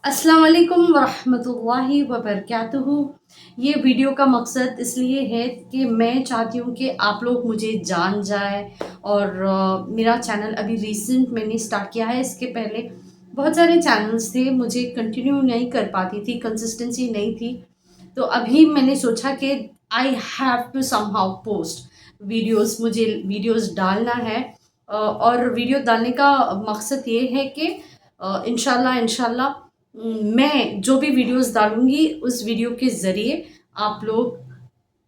अस्सलाम वालेकुम वरहमतुल्लाहि वबरकातुहू। ये वीडियो का मकसद इसलिए है कि मैं चाहती हूँ कि आप लोग मुझे जान जाए। और मेरा चैनल अभी रीसेंट मैंने स्टार्ट किया है। इसके पहले बहुत सारे चैनल्स थे, मुझे कंटिन्यू नहीं कर पाती थी, कंसिस्टेंसी नहीं थी। तो अभी मैंने सोचा कि I have to somehow post videos, मुझे वीडियोस डालना है। और वीडियो डालने का मकसद ये है कि इंशाल्लाह इंशाल्लाह मैं जो भी वीडियोस डालूँगी उस वीडियो के ज़रिए आप लोग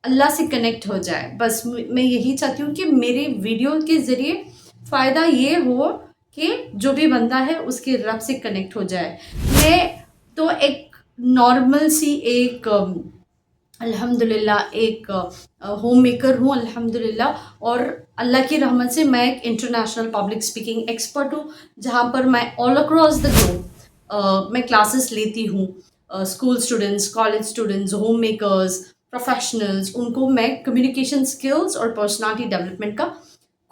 अल्लाह से कनेक्ट हो जाए। बस मैं यही चाहती हूँ कि मेरे वीडियो के ज़रिए फ़ायदा ये हो कि जो भी बंदा है उसके रब से कनेक्ट हो जाए। मैं तो एक नॉर्मल सी एक अल्हम्दुलिल्लाह एक होम मेकर हूँ अल्हम्दुलिल्लाह। और अल्लाह की रहमत से मैं एक इंटरनेशनल पब्लिक स्पीकिंग एक्सपर्ट हूँ, जहाँ पर मैं ऑल अक्रॉस द ग्लोब मैं क्लासेस लेती हूँ। School students, college students, home makers, professionals, उनको मैं कम्युनिकेशन स्किल्स और पर्सनालिटी डेवलपमेंट का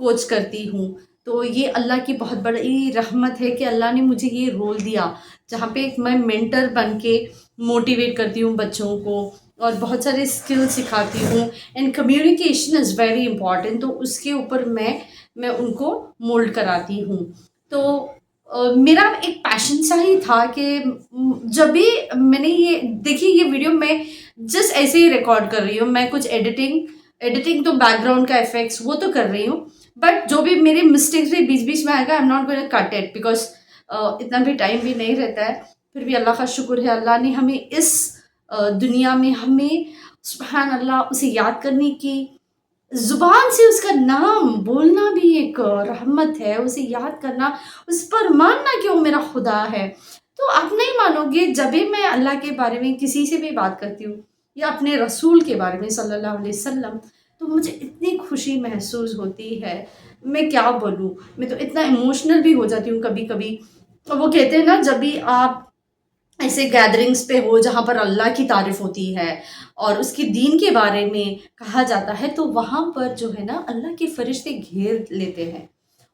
कोच करती हूँ। तो ये अल्लाह की बहुत बड़ी रहमत है कि अल्लाह ने मुझे ये रोल दिया, जहाँ पे एक मैं मेंटर बन के मोटिवेट करती हूँ बच्चों को और बहुत सारे स्किल सिखाती हूँ। And communication is very important, तो उसके ऊपर मैं उनको मोल्ड कराती हूँ। तो मेरा एक पैशन सा ही था कि जब भी मैंने ये देखिए, ये वीडियो मैं जस्ट ऐसे ही रिकॉर्ड कर रही हूँ, मैं कुछ एडिटिंग एडिटिंग तो बैकग्राउंड का इफेक्ट्स वो तो कर रही हूँ, बट जो भी मेरे मिस्टेक्स भी बीच बीच में आएगा, I am not going to cut it because इतना भी टाइम भी नहीं रहता है। फिर भी अल्लाह का शुक्र है, अल्लाह ने हमें इस दुनिया में हमें सुबहान अल्लाह उसे याद करने की, ज़ुबान से उसका नाम बोलना भी एक रहमत है, उसे याद करना, उस पर मानना कि वो मेरा खुदा है। तो आप नहीं मानोगे, जब भी मैं अल्लाह के बारे में किसी से भी बात करती हूँ या अपने रसूल के बारे में सल्लल्लाहु अलैहि वसल्लम, तो मुझे इतनी खुशी महसूस होती है, मैं क्या बोलूँ। मैं तो इतना इमोशनल भी हो जाती हूँ कभी-कभी। तो वो कहते हैं ना, जब भी आप ऐसे गैदरिंग्स पे हो जहाँ पर अल्लाह की तारीफ होती है और उसके दीन के बारे में कहा जाता है, तो वहाँ पर जो है ना, अल्लाह के फरिश्ते घेर लेते हैं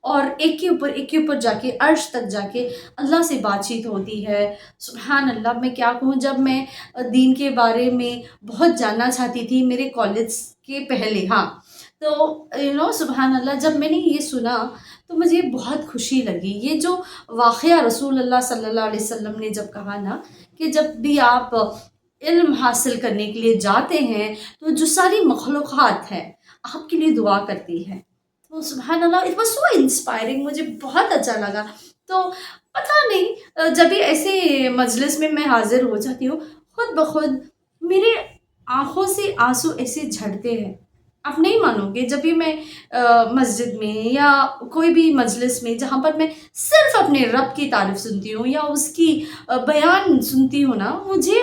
और एक के ऊपर जाके अर्श तक जाके अल्लाह से बातचीत होती है। सुबहान अल्लाह, मैं क्या कहूँ, जब मैं दीन के बारे में बहुत जानना चाहती थी मेरे कॉलेज के पहले, हाँ, तो सुबहान अल्लाह, जब मैंने ये सुना तो मुझे बहुत खुशी लगी। ये जो वाक़या रसूल अल्लाह सल्लल्लाहु अलैहि वसल्लम ने जब कहा ना कि जब भी आप इल्म हासिल करने के लिए जाते हैं, तो जो सारी मखलूक़ात हैं आपके लिए दुआ करती है। तो सुबहान अल्लाह, इट वाज़ सो इंस्पायरिंग, मुझे बहुत अच्छा लगा। तो पता नहीं, जब भी ऐसे मजलिस में मैं हाज़िर हो जाती हूँ, खुद ब खुद मेरे आँखों से आँसू ऐसे झड़ते हैं। आप नहीं मानोगे, जब भी मैं मस्जिद में या कोई भी मजलिस में जहाँ पर मैं सिर्फ़ अपने रब की तारीफ़ सुनती हूँ या उसकी बयान सुनती हूँ ना, मुझे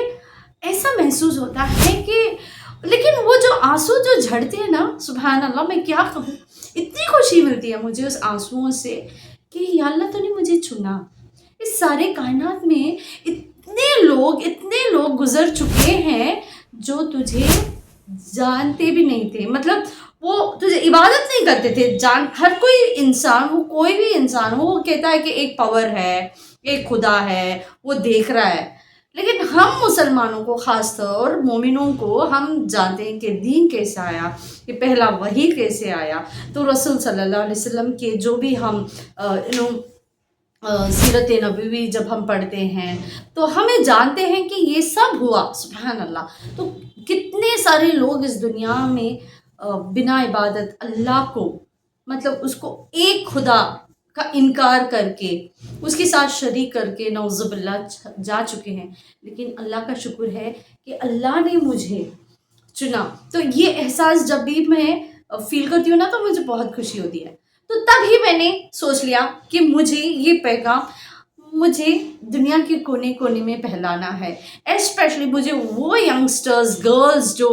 ऐसा महसूस होता है कि, लेकिन वो जो आँसू जो झड़ते हैं ना, सुबहान अल्लाह, मैं क्या कहूँ, इतनी खुशी मिलती है मुझे उस आँसुओं से कि या अल्लाह तूने मुझे चुना। इस सारे कायनात में इतने लोग गुज़र चुके हैं जो तुझे जानते भी नहीं थे, मतलब वो तुझे इबादत नहीं करते थे। जान हर कोई इंसान, वो कोई भी इंसान हो, वो कहता है कि एक पावर है, एक खुदा है, वो देख रहा है। लेकिन हम मुसलमानों को, ख़ास तौर मोमिनों को, हम जानते हैं कि दीन कैसे आया, कि पहला वही कैसे आया। तो रसूल सल्लल्लाहु अलैहि वसल्लम के जो भी हम सीरत नबवी जब हम पढ़ते हैं, तो हमें जानते हैं कि ये सब हुआ, सुबहान अल्लाह। तो कितने सारे लोग इस दुनिया में बिना इबादत अल्लाह को, मतलब उसको एक खुदा का इनकार करके, उसके साथ शरीक करके नौज़ुबिल्लाह जा चुके हैं। लेकिन अल्लाह का शुक्र है कि अल्लाह ने मुझे चुना। तो ये एहसास जब भी मैं फ़ील करती हूँ ना, तो मुझे बहुत खुशी होती है। तो तभी मैंने सोच लिया कि मुझे ये पैगाम, मुझे दुनिया के कोने-कोने में फैलाना है। एस्पेशली मुझे वो यंगस्टर्स, गर्ल्स जो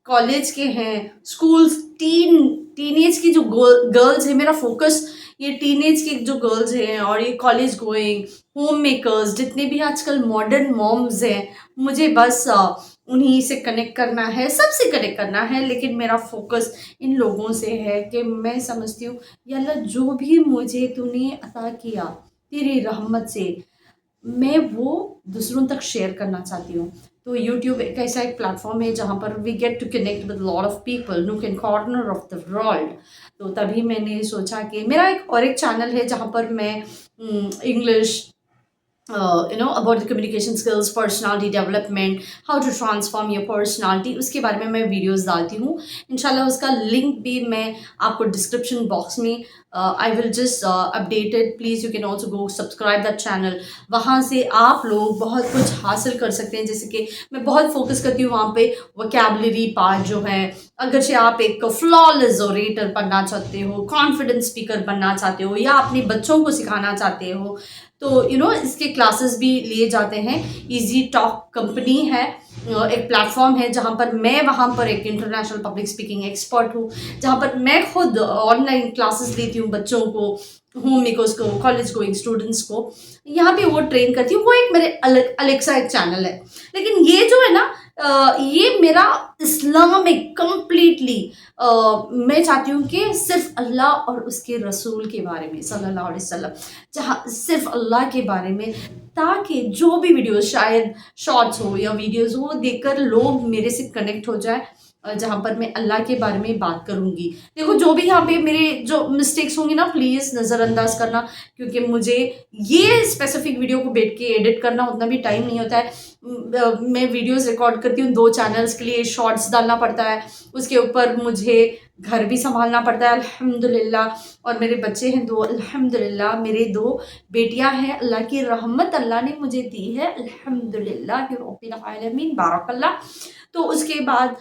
कॉलेज के हैं, स्कूल्स, टीनेज की जो गर्ल्स हैं, मेरा फ़ोकस ये टीनेज की जो गर्ल्स हैं और ये कॉलेज गोइंग, होम मेकर्स, जितने भी आजकल मॉडर्न मॉम्स हैं, मुझे बस उन्हीं से कनेक्ट करना है, सबसे कनेक्ट करना है। लेकिन मेरा फ़ोकस इन लोगों से है कि मैं समझती हूँ, या अल्लाह, जो भी मुझे तूने अता किया तेरी रहमत से, मैं वो दूसरों तक शेयर करना चाहती हूँ। तो यूट्यूब एक ऐसा एक प्लेटफॉर्म है जहाँ पर we get to connect with lot of people nook and corner of the world. तो तभी मैंने सोचा कि मेरा एक चैनल है जहाँ पर मैं English, about the communication skills, personality development, how to transform your personality, उसके बारे में मैं वीडियोस डालती हूँ। इंशाल्लाह उसका लिंक भी मैं आपको डिस्क्रिप्शन बॉक्स में I will just updated, please you can also go subscribe that channel. वहाँ से आप लोग बहुत कुछ हासिल कर सकते हैं, जैसे कि मैं बहुत फोकस करती हूँ वहाँ पे वोकैबुलरी पार्ट जो है। अगर से आप एक फ्लॉलेस ओरेटर बनना चाहते हो, कॉन्फिडेंट स्पीकर बनना चाहते हो, या अपने बच्चों को सिखाना चाहते हो, तो इसके क्लासेस भी लिए जाते हैं। इजी टॉक कंपनी है, एक प्लेटफॉर्म है जहाँ पर मैं वहाँ पर एक इंटरनेशनल पब्लिक स्पीकिंग एक्सपर्ट हूँ, जहाँ पर मैं खुद ऑनलाइन क्लासेस देती हूँ बच्चों को, होम मेकर्स को, कॉलेज गोइंग स्टूडेंट्स को, यहाँ पे वो ट्रेन करती हूँ। वो एक मेरे अलग अलग सा एक चैनल है। लेकिन ये जो है ना, ये मेरा इस्लामिक कंप्लीटली, मैं चाहती हूँ कि सिर्फ अल्लाह और उसके रसूल के बारे में सल्लल्लाहु अलैहि वसल्लम, जहाँ सिर्फ अल्लाह के बारे में, ताकि जो भी वीडियोस, शायद शॉर्ट्स हो या वीडियोस हो, देखकर लोग मेरे से कनेक्ट हो जाए, जहाँ पर मैं अल्लाह के बारे में बात करूँगी। देखो, जो भी यहाँ पे मेरे जो मिस्टेक्स होंगी ना, प्लीज़ नज़रअंदाज करना, क्योंकि मुझे ये स्पेसिफिक वीडियो को बैठ के एडिट करना उतना भी टाइम नहीं होता है। मैं वीडियोस रिकॉर्ड करती हूँ 2 चैनल्स के लिए, शॉर्ट्स डालना पड़ता है, उसके ऊपर मुझे घर भी संभालना पड़ता है अल्हम्दुलिल्लाह, और मेरे बच्चे हैं 2 अल्हम्दुलिल्लाह, मेरे 2 बेटियां हैं, अल्लाह की रहमत अल्लाह ने मुझे दी है अल्हम्दुलिल्लाह रब्बिल आलमीन, बारकल्लाह। तो उसके बाद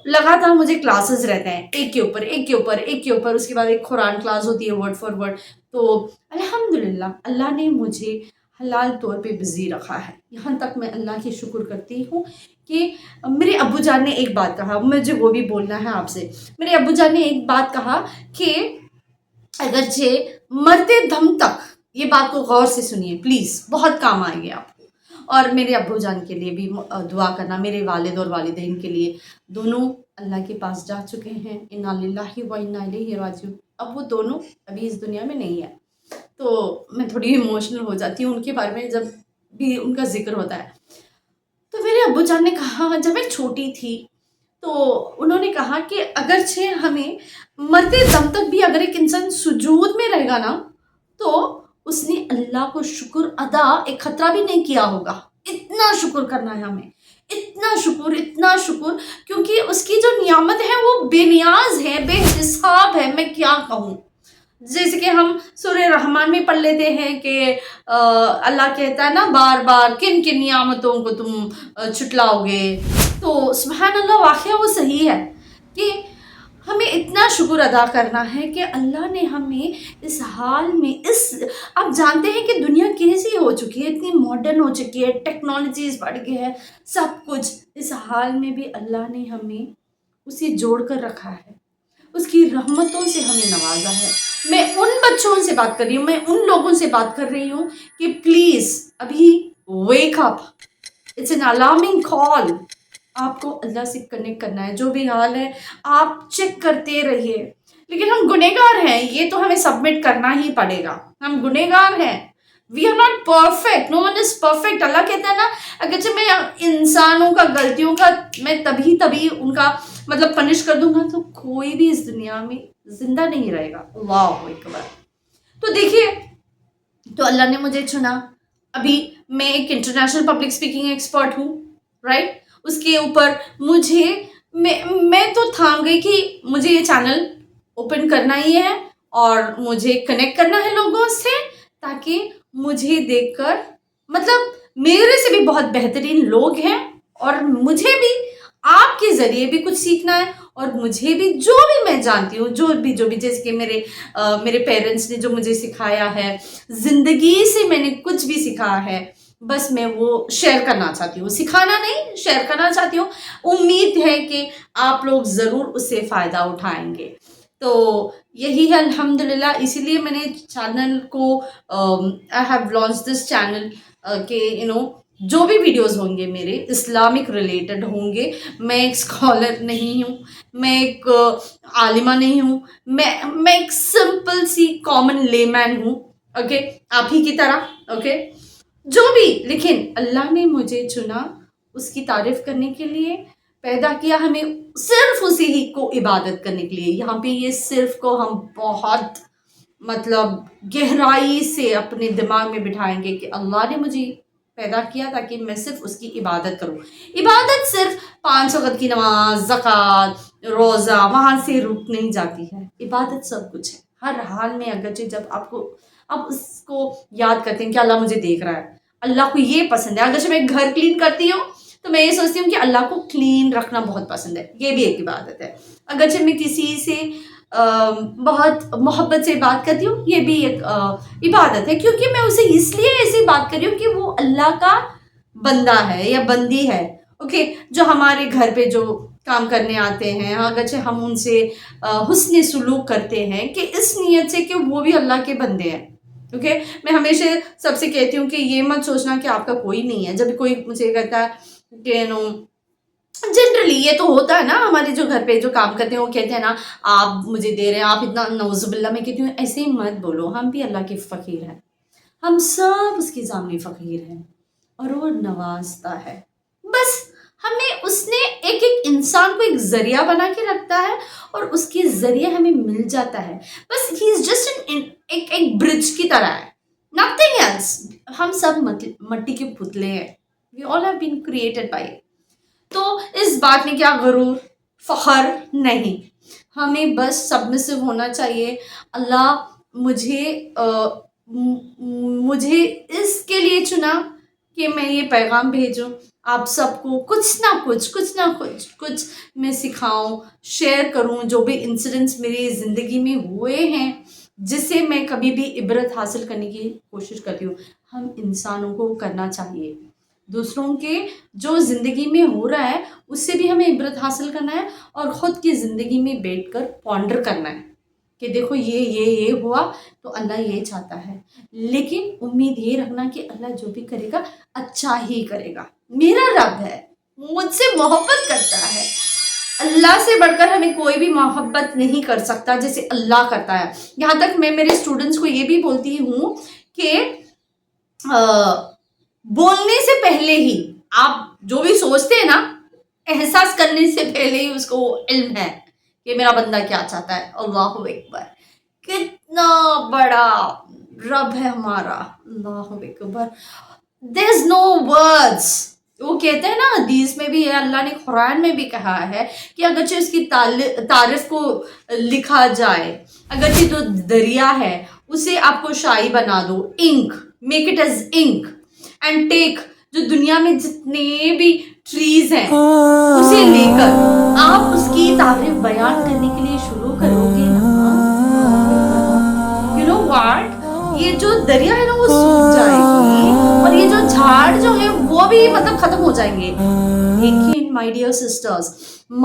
लगातार मुझे क्लासेस रहते हैं, एक के ऊपर एक के ऊपर एक के ऊपर, उसके बाद एक कुरान क्लास होती है वर्ड फॉर वर्ड। तो अल्हम्दुलिल्लाह अल्लाह ने मुझे हलाल तौर पे बिज़ी रखा है। यहाँ तक मैं अल्लाह की शुक्र करती हूँ कि मेरे अब्बू जान ने एक बात कहा, मुझे वो भी बोलना है आपसे। मेरे अब्बू जान ने एक बात कहा कि अगरचे मरते दम तक, ये बात को गौर से सुनिए प्लीज़, बहुत काम आएगी आपको, और मेरे अब्बू जान के लिए भी दुआ करना, मेरे वालिद और वालिदैन के लिए, दोनों अल्लाह के पास जा चुके हैं, इन्ना लिल्लाहि व इन्ना इलैहि राजिऊन। अब वो दोनों अभी इस दुनिया में नहीं है, तो मैं थोड़ी इमोशनल हो जाती हूँ उनके बारे में जब भी उनका जिक्र होता है। तो मेरे अब्बू जान ने कहा, जब मैं छोटी थी, तो उन्होंने कहा कि अगरचे हमें मरते दम तक भी अगर एक इंसान सुजूद में रहेगा ना, तो उसने अल्लाह को शुक्र अदा एक खतरा भी नहीं किया होगा। इतना शुक्र करना है हमें, इतना शुक्र, क्योंकि उसकी जो नियामत है वो बेनियाज है, बेहिसाब है। मैं क्या कहूँ, जैसे कि हम सूरह रहमान में पढ़ लेते हैं कि अल्लाह कहता है ना बार बार, किन किन नियामतों को तुम छुटलाओगे। तो सुबहान अल्लाह, वाक़या वो सही है कि हमें इतना शुक्र अदा करना है कि अल्लाह ने हमें इस हाल में, इस, आप जानते हैं कि दुनिया कैसी हो चुकी है, इतनी मॉडर्न हो चुकी है, टेक्नोलॉजीज बढ़ गई है, सब कुछ, इस हाल में भी अल्लाह ने हमें उसे जोड़ कर रखा है, उसकी रहमतों से हमें नवाजा है। मैं उन बच्चों से बात कर रही हूँ, मैं उन लोगों से बात कर रही हूँ कि प्लीज़ अभी wake up, it's an alarming call. आपको अल्लाह से कनेक्ट करना है, जो भी हाल है आप चेक करते रहिए। लेकिन हम गुनहगार हैं, ये तो हमें सबमिट करना ही पड़ेगा, हम गुनहगार हैं, we are not perfect, no one is perfect. Allah कहता है ना, अगरचे मैं इंसानों का, गलतियों का मैं तभी तभी उनका मतलब पनिश कर दूंगा, तो कोई भी इस दुनिया में जिंदा नहीं रहेगा। अल्लाहु अकबर। तो देखिए, तो अल्लाह ने मुझे चुना, अभी मैं एक इंटरनेशनल पब्लिक स्पीकिंग एक्सपर्ट हूँ, राइट। उसके ऊपर मुझे, मैं तो थाम गई कि मुझे ये चैनल ओपन करना ही है और मुझे कनेक्ट करना है लोगों से, ताकि मुझे देखकर, मतलब मेरे से भी बहुत बेहतरीन लोग हैं और मुझे भी आपके ज़रिए भी कुछ सीखना है, और मुझे भी जो भी मैं जानती हूँ, जो भी जैसे कि मेरे पेरेंट्स ने जो मुझे सिखाया है, ज़िंदगी से मैंने कुछ भी सीखा है, बस मैं वो शेयर करना चाहती हूँ, सिखाना नहीं, शेयर करना चाहती हूँ। उम्मीद है कि आप लोग ज़रूर उससे फ़ायदा उठाएंगे। तो यही है अल्हम्दुलिल्लाह, इसीलिए मैंने चैनल को, I have launch this channel कि जो भी वीडियोस होंगे मेरे इस्लामिक रिलेटेड होंगे। मैं एक स्कॉलर नहीं हूँ, मैं एक आलिमा नहीं हूँ, मैं एक सिंपल सी कॉमन लेमैन हूँ, ओके, आप ही की तरह, ओके। जो भी, लेकिन अल्लाह ने मुझे चुना اس کی تعریف کرنے کے لیے، پیدا کیا ہمیں صرف اسی ہی کو عبادت کرنے کے لیے. یہاں پہ یہ صرف کو ہم بہت مطلب گہرائی سے اپنے دماغ میں بٹھائیں گے کہ اللہ نے مجھے پیدا کیا تاکہ میں صرف اس کی عبادت کروں. عبادت صرف 5 وقت کی نماز، زکوٰۃ، روزہ وہاں سے رک نہیں جاتی ہے. عبادت سب کچھ ہے ہر حال میں. اگرچہ جب آپ اس کو یاد کرتے ہیں کہ اللہ مجھے دیکھ رہا ہے، اللہ کو یہ پسند ہے. اگرچہ میں گھر کلین کرتی ہوں تو میں یہ سوچتی ہوں کہ اللہ کو کلین رکھنا بہت پسند ہے، یہ بھی ایک عبادت ہے. اگرچہ میں کسی سے بہت محبت سے بات کرتی ہوں، یہ بھی ایک عبادت ہے، کیونکہ میں اسے اس لیے ایسی بات کر رہی ہوں کہ وہ اللہ کا بندہ ہے یا بندی ہے. اوکے، جو ہمارے گھر پہ جو کام کرنے آتے ہیں، اگرچہ ہم ان سے حسن سلوک کرتے ہیں کہ اس نیت سے کہ وہ بھی اللہ کے بندے ہیں. اوکے، میں ہمیشہ سب سے کہتی ہوں کہ یہ مت سوچنا کہ آپ کا کوئی نہیں ہے. جب کوئی مجھے کہتا ہے کہ نو، جنرلی یہ تو ہوتا ہے نا ہمارے جو گھر پہ جو کام کرتے ہیں، وہ کہتے ہیں نا آپ مجھے دے رہے ہیں، آپ اتنا، نعوذ باللہ. میں کہتی ہوں ایسے ہی مت بولو، ہم بھی اللہ کے فقیر ہیں، ہم سب اس کے سامنے فقیر ہیں اور وہ نوازتا ہے. بس ہمیں اس نے ایک ایک انسان کو ایک ذریعہ بنا کے رکھتا ہے اور اس کے ذریعے ہمیں مل جاتا ہے. بس ہی از جسٹ ایک برج کی طرح ہے، نتھنگ ایلس. ہم سب مٹی کے پتلے ہیں. We all have been created by. تو اس بات میں کیا غرور، فخر نہیں. ہمیں بس سبمسو ہونا چاہیے. اللہ مجھے اس کے لیے چنا کہ میں یہ پیغام بھیجوں آپ سب کو. کچھ نہ کچھ میں سکھاؤں، شیئر کروں جو بھی انسیڈنٹس میری زندگی میں ہوئے ہیں، جس سے میں کبھی بھی عبرت حاصل کرنے کی کوشش کرتی ہوں. ہم انسانوں کو کرنا چاہیے، دوسروں کے جو زندگی میں ہو رہا ہے اس سے بھی ہمیں عبرت حاصل کرنا ہے اور خود کی زندگی میں بیٹھ کر پونڈر کرنا ہے کہ دیکھو یہ ہوا تو اللہ یہ چاہتا ہے. لیکن امید یہ رکھنا کہ اللہ جو بھی کرے گا اچھا ہی کرے گا. میرا رب ہے، مجھ سے محبت کرتا ہے. اللہ سے بڑھ کر ہمیں کوئی بھی محبت نہیں کر سکتا جیسے اللہ کرتا ہے. یہاں تک میں میرے اسٹوڈنٹس کو یہ بھی بولتی ہوں کہ بولنے سے پہلے ہی آپ جو بھی سوچتے ہیں نا، احساس کرنے سے پہلے ہی اس کو علم ہے کہ میرا بندہ کیا چاہتا ہے. اللہ اکبر، کتنا بڑا رب ہے ہمارا. اللہ اکبر، دیر از نو ورڈس. وہ کہتے ہیں نا حدیث میں بھی ہے، اللہ نے قرآن میں بھی کہا ہے کہ اگرچہ اس کی تعریف کو لکھا جائے، اگرچہ جو دریا ہے اسے آپ کو شائی بنا دو، ink, make it as ink and take. جو دنیا میں جتنے بھی ٹریز ہیں اسے لے کر آپ اس کی تعریف بیان کرنے کے لیے شروع کرو گے نا، یو نو واٹ، یہ جو دریا ہے نا وہ سوکھ جائے گی اور یہ جو جھاڑ جو ہے وہ بھی مطلب ختم ہو جائیں گے. لیکن my dear sisters,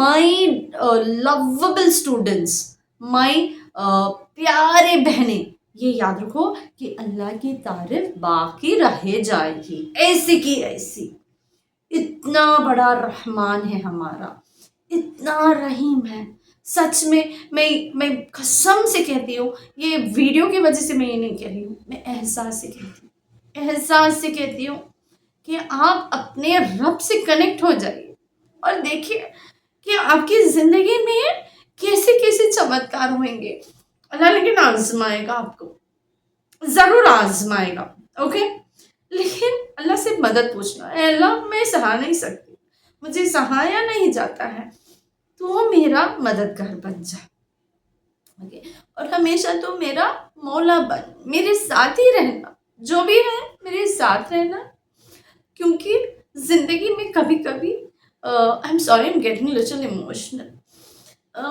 my lovable students, my پیارے بہنیں، یہ یاد رکھو کہ اللہ کی تعریف باقی رہ جائے گی ایسی کی ایسی. اتنا بڑا رحمان ہے ہمارا، اتنا رحیم ہے. سچ میں میں قسم سے کہتی ہوں، یہ ویڈیو کی وجہ سے میں یہ نہیں کہہ رہی ہوں، میں احساس سے کہتی ہوں کہ آپ اپنے رب سے کنیکٹ ہو جائیے اور دیکھیے کہ آپ کی زندگی میں کیسے کیسے چمتکار ہوئیں گے. اللہ لیکن آزمائے گا، آپ کو ضرور آزمائے گا. اوکے، لیکن اللہ سے مدد پوچھنا، اے اللہ میں سہا نہیں سکتی، مجھے سہایا نہیں جاتا ہے، تو میرا مددگار بن جا. اوکے، اور ہمیشہ تو میرا مولا بن، میرے ساتھ ہی رہنا، جو بھی ہے میرے ساتھ رہنا. کیونکہ زندگی میں کبھی کبھی I am sorry, I am getting little emotional.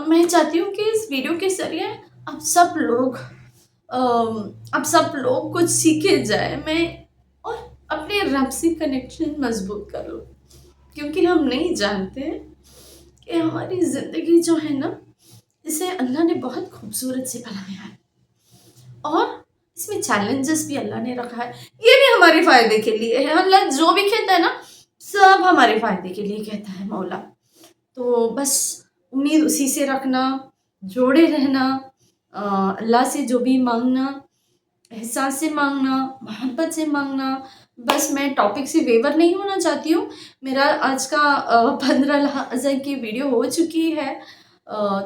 میں چاہتی ہوں کہ اس ویڈیو کے ذریعے آپ سب لوگ کچھ سیکھے جائے میں اور اپنے رب سے کنیکشن مضبوط کرو. کیونکہ ہم نہیں جانتے کہ ہماری زندگی جو ہے نا، اسے اللہ نے بہت خوبصورت سے بنایا ہے اور اس میں چیلنجز بھی اللہ نے رکھا ہے. یہ بھی ہمارے فائدے کے لیے ہے. اللہ جو بھی کہتا ہے نا سب ہمارے فائدے کے لیے کہتا ہے مولا. تو بس امید اسی سے رکھنا، جوڑے رہنا، اللہ سے جو بھی مانگنا، احساس سے مانگنا، محبت سے مانگنا، बस मैं टॉपिक से वेवर नहीं होना चाहती हूँ। मेरा आज का 15 लहज़ा की वीडियो हो चुकी है।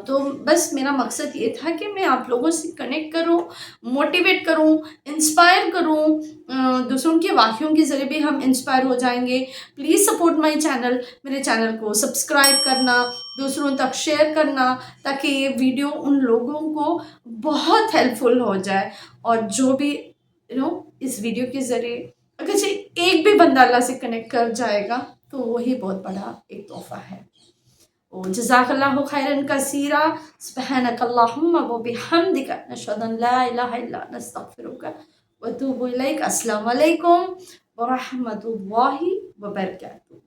तो बस मेरा मकसद ये था कि मैं आप लोगों से कनेक्ट करूँ, मोटिवेट करूँ, इंस्पायर करूँ। दूसरों के वाक़यों के ज़रिए भी हम इंस्पायर हो जाएँगे। Please support my channel. मेरे चैनल को सब्सक्राइब करना, दूसरों तक शेयर करना, ताकि ये वीडियो उन लोगों को बहुत हेल्पफुल हो जाए। और जो भी इस वीडियो के ज़रिए अगर से एक भी बंदा अल्लाह से कनेक्ट कर जाएगा तो वही बहुत बड़ा एक तोहफ़ा है। जज़ाकल्लाहु खैरन कसीरा, सुब्हानकल्लाहुम्मा व बिहम्दिका, नशहदु अन ला इलाहा इल्ला अंता, नस्तगफिरुका व अतूबु इलैक। अस्सलामु अलैकुम व रहमतुल्लाहि व बरकातहू।